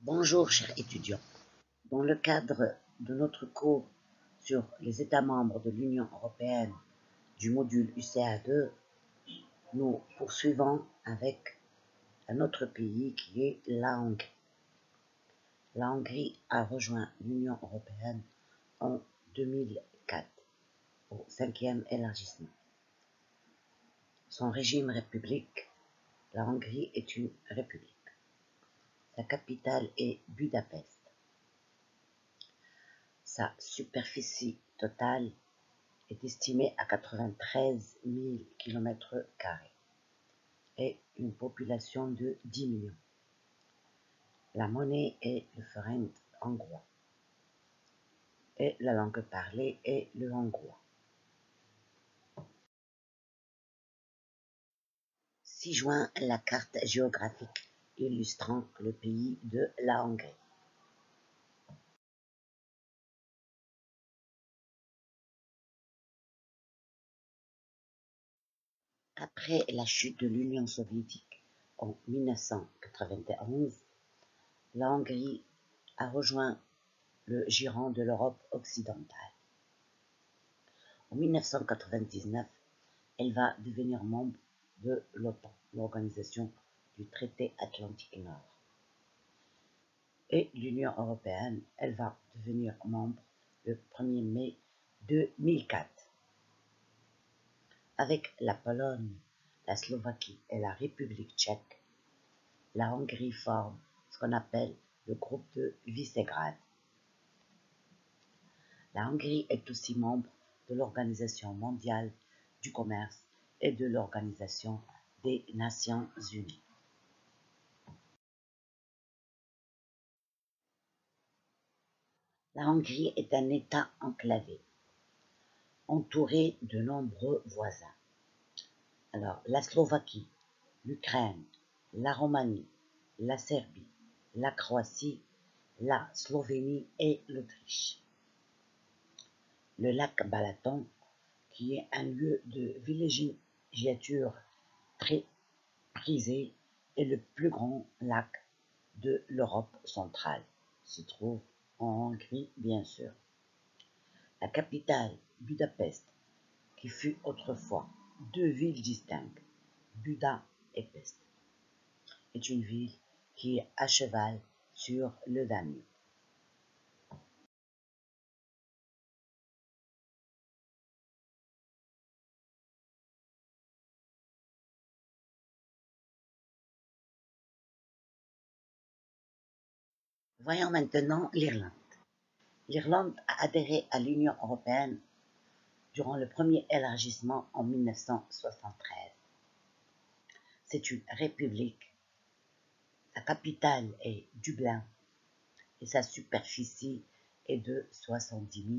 Bonjour chers étudiants. Dans le cadre de notre cours sur les États membres de l'Union européenne du module UCA2, nous poursuivons avec un autre pays qui est la Hongrie. La Hongrie a rejoint l'Union européenne en 2004, au 5e élargissement. Son régime république, la Hongrie est une république. Sa capitale est Budapest. Sa superficie totale est estimée à 93 000 km² et une population de 10 millions. La monnaie est le forint hongrois et la langue parlée est le hongrois. 6 juin, la carte géographique illustrant le pays de la Hongrie. Après la chute de l'Union soviétique en 1991, la Hongrie a rejoint le giron de l'Europe occidentale. En 1999, elle va devenir membre de l'OTAN, l'Organisation du Traité Atlantique Nord. Et l'Union européenne, elle va devenir membre le 1er mai 2004. Avec la Pologne, la Slovaquie et la République tchèque, la Hongrie forme ce qu'on appelle le groupe de Visegrad. La Hongrie est aussi membre de l'Organisation mondiale du commerce et de l'Organisation des Nations unies. La Hongrie est un État enclavé, entouré de nombreux voisins. Alors, la Slovaquie, l'Ukraine, la Roumanie, la Serbie, la Croatie, la Slovénie et l'Autriche. Le lac Balaton, qui est un lieu de villégiature très prisé, est le plus grand lac de l'Europe centrale. Se trouve en Hongrie, bien sûr. La capitale, Budapest, qui fut autrefois 2 villes distinctes, Buda et Pest, est une ville qui est à cheval sur le Danube. Voyons maintenant l'Irlande. L'Irlande a adhéré à l'Union européenne durant le premier élargissement en 1973. C'est une république. Sa capitale est Dublin et sa superficie est de 70 000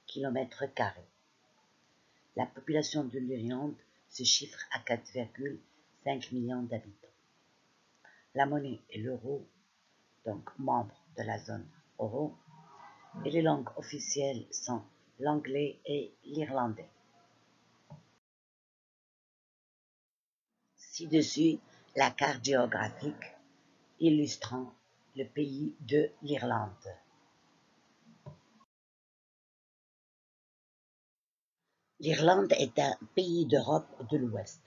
km². La population de l'Irlande se chiffre à 4,5 millions d'habitants. La monnaie est l'euro, donc membre de la zone euro, et les langues officielles sont l'anglais et l'irlandais. Ci-dessus, la carte géographique illustrant le pays de l'Irlande. L'Irlande est un pays d'Europe de l'Ouest.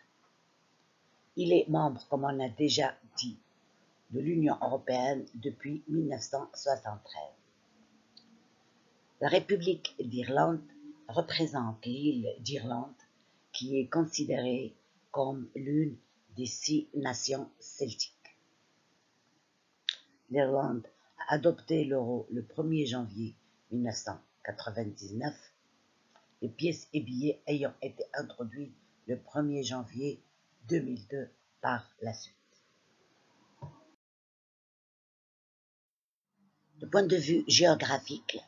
Il est membre, comme on a déjà dit, de l'Union européenne depuis 1973. La République d'Irlande représente l'île d'Irlande, qui est considérée comme l'une des 6 nations celtiques. L'Irlande a adopté l'euro le 1er janvier 1999, les pièces et billets ayant été introduits le 1er janvier 2002 par la suite. Du point de vue géographique,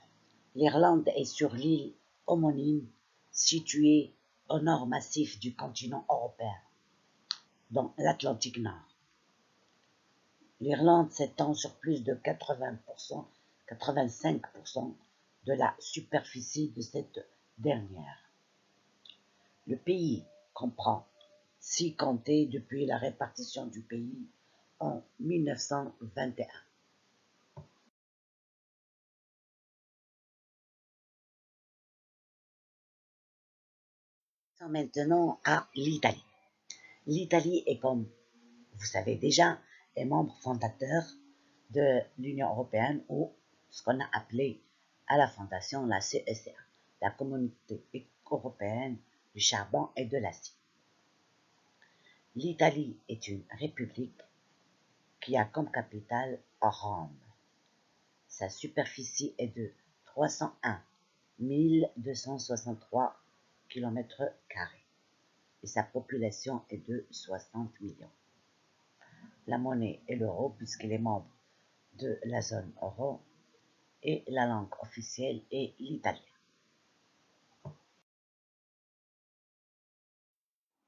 l'Irlande est sur l'île homonyme située au nord massif du continent européen, dans l'Atlantique Nord. L'Irlande s'étend sur plus de 85% de la superficie de cette dernière. Le pays comprend 6 comtés depuis la répartition du pays en 1921. Passons maintenant à l'Italie. L'Italie est, comme vous savez déjà, est membre fondateur de l'Union européenne ou ce qu'on a appelé à la fondation la CECA, la Communauté européenne du charbon et de l'acier. L'Italie est une république qui a comme capitale Rome. Sa superficie est de 301 263 km² et sa population est de 60 millions. La monnaie est l'euro puisqu'elle est membre de la zone euro et la langue officielle est l'italien.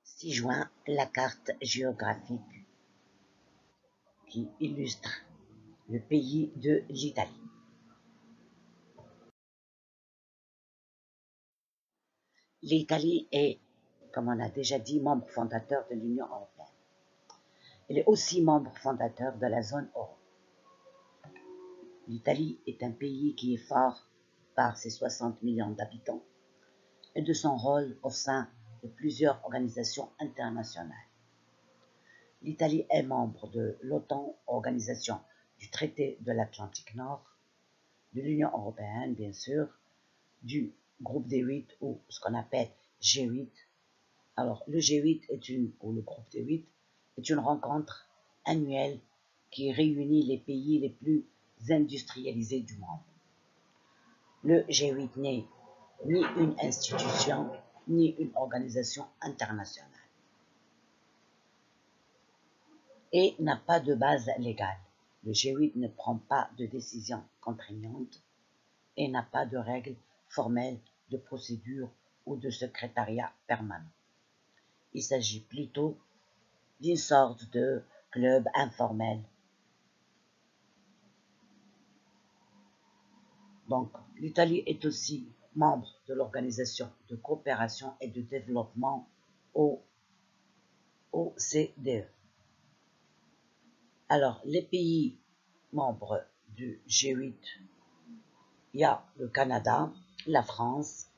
Ci joint la carte géographique qui illustre le pays de l'Italie. L'Italie est, comme on a déjà dit, membre fondateur de l'Union européenne. Elle est aussi membre fondateur de la zone euro. L'Italie est un pays qui est fort par ses 60 millions d'habitants et de son rôle au sein de plusieurs organisations internationales. L'Italie est membre de l'OTAN, organisation du traité de l'Atlantique Nord, de l'Union européenne, bien sûr, du groupe des 8 ou ce qu'on appelle G8. Alors, le G8 ou le groupe des 8 est une rencontre annuelle qui réunit les pays les plus industrialisés du monde. Le G8 n'est ni une institution, ni une organisation internationale et n'a pas de base légale. Le G8 ne prend pas de décisions contraignantes et n'a pas de règles formelles de procédure ou de secrétariat permanent. Il s'agit plutôt d'une sorte de club informel. Donc, l'Italie est aussi membre de l'Organisation de coopération et de développement OCDE. Alors, les pays membres du G8, il y a le Canada, la France,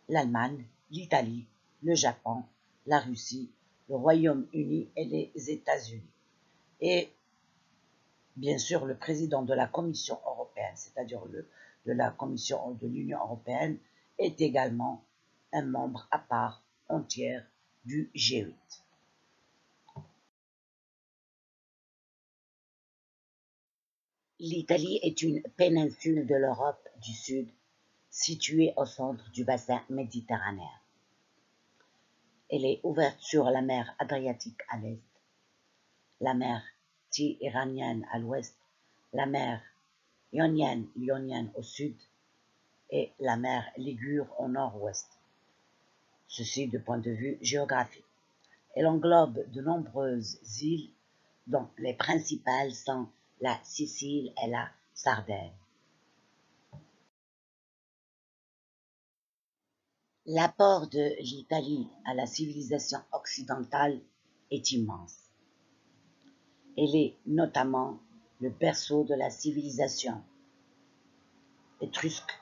l'Allemagne, l'Italie, le Japon, la Russie, le Royaume-Uni et les États-Unis. Et bien sûr, le président de la Commission européenne, c'est-à-dire de la Commission de l'Union européenne, est également un membre à part entière du G8. L'Italie est une péninsule de l'Europe du Sud, située au centre du bassin méditerranéen. Elle est ouverte sur la mer Adriatique à l'est, la mer Tyrrhénienne à l'ouest, la mer Ionienne au sud et la mer Ligure au nord-ouest. Ceci du point de vue géographique. Elle englobe de nombreuses îles dont les principales sont la Sicile et la Sardaigne. L'apport de l'Italie à la civilisation occidentale est immense. Elle est notamment le berceau de la civilisation étrusque,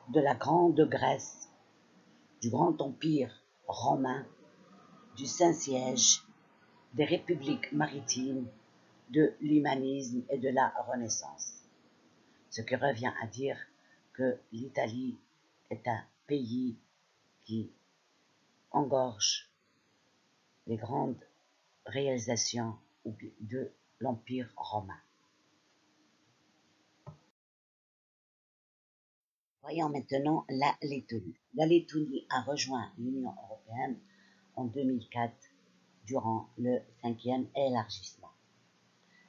de la Grande Grèce, du Grand Empire romain, du Saint-Siège, des républiques maritimes, de l'humanisme et de la Renaissance. Ce qui revient à dire que l'Italie est un pays qui engorge les grandes réalisations de l'Empire romain. Voyons maintenant la Lettonie. La Lettonie a rejoint l'Union européenne en 2004 durant le 5e élargissement.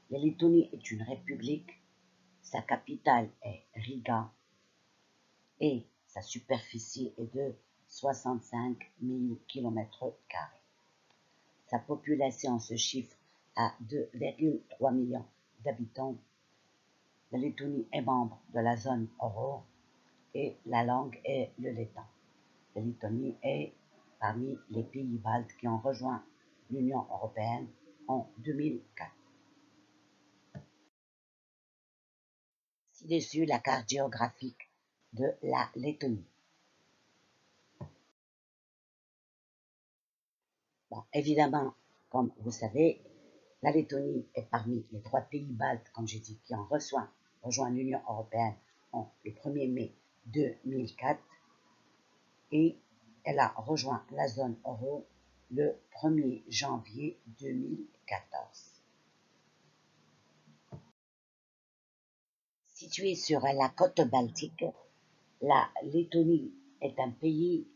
La Lettonie est une république, sa capitale est Riga et sa superficie est de 65 000 km². Sa population se chiffre à 2,3 millions d'habitants. La Lettonie est membre de la zone euro et la langue est le letton. La Lettonie est parmi les pays baltes qui ont rejoint l'Union européenne en 2004. Ci-dessus la carte géographique de la Lettonie. Bon, évidemment, comme vous savez, la Lettonie est parmi les 3 pays baltes, comme j'ai dit, qui ont rejoint l'Union européenne le 1er mai 2004 et elle a rejoint la zone euro le 1er janvier 2014. Située sur la côte baltique, la Lettonie est un pays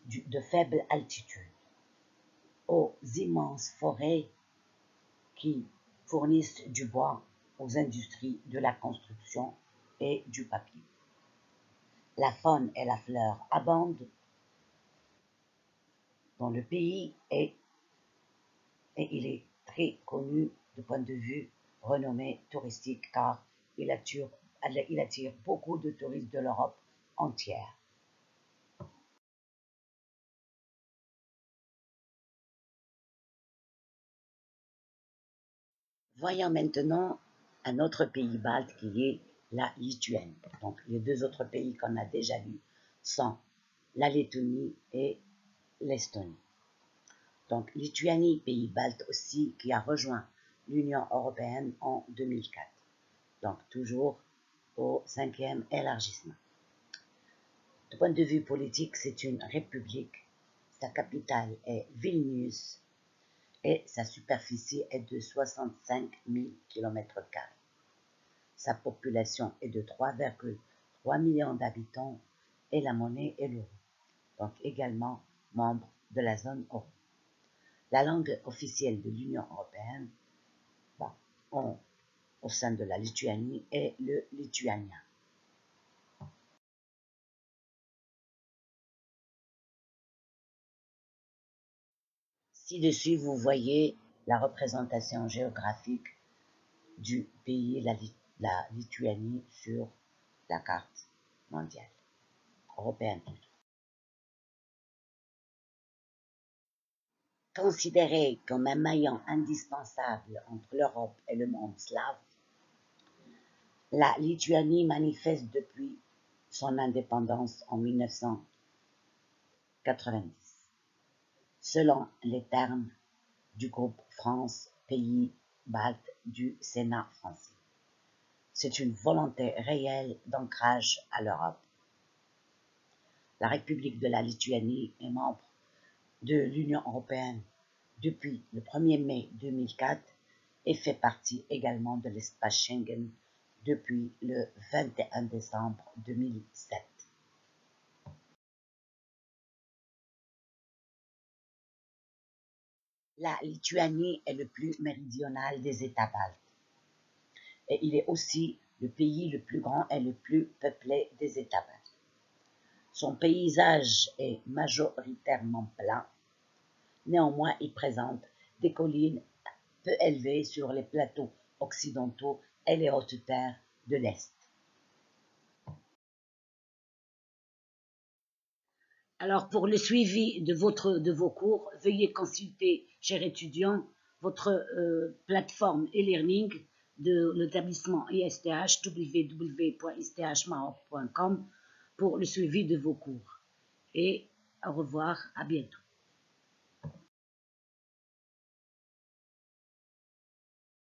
de faible altitude, aux immenses forêts qui fournissent du bois aux industries de la construction et du papier. La faune et la fleur abondent dans le pays et il est très connu du point de vue renommée touristique car il attire beaucoup de touristes de l'Europe entière. Voyons maintenant un autre pays balte qui est la Lituanie. Donc les 2 autres pays qu'on a déjà vus sont la Lettonie et l'Estonie. Donc Lituanie, pays balte aussi, qui a rejoint l'Union européenne en 2004. Donc toujours au 5e élargissement. Du point de vue politique, c'est une république. Sa capitale est Vilnius et sa superficie est de 65 000 km². Sa population est de 3,3 millions d'habitants et la monnaie est l'euro, donc également membre de la zone euro. La langue officielle de l'Union européenne, au sein de la Lituanie, est le lituanien. Ci-dessus, vous voyez la représentation géographique du pays, la Lituanie, sur la carte mondiale, européenne plutôt. Considérée comme un maillon indispensable entre l'Europe et le monde slave, la Lituanie manifeste depuis son indépendance en 1990, selon les termes du groupe France Pays Baltes du Sénat français. C'est une volonté réelle d'ancrage à l'Europe. La République de la Lituanie est membre de l'Union européenne depuis le 1er mai 2004 et fait partie également de l'espace Schengen depuis le 21 décembre 2007. La Lituanie est le plus méridional des États baltes et il est aussi le pays le plus grand et le plus peuplé des États baltes. Son paysage est majoritairement plat, néanmoins il présente des collines peu élevées sur les plateaux occidentaux et les hautes terres de l'Est. Alors, pour le suivi de vos cours, veuillez consulter, chers étudiants, votre plateforme e-learning de l'établissement ISTH, www.isthmaroc.com, pour le suivi de vos cours. Et au revoir, à bientôt.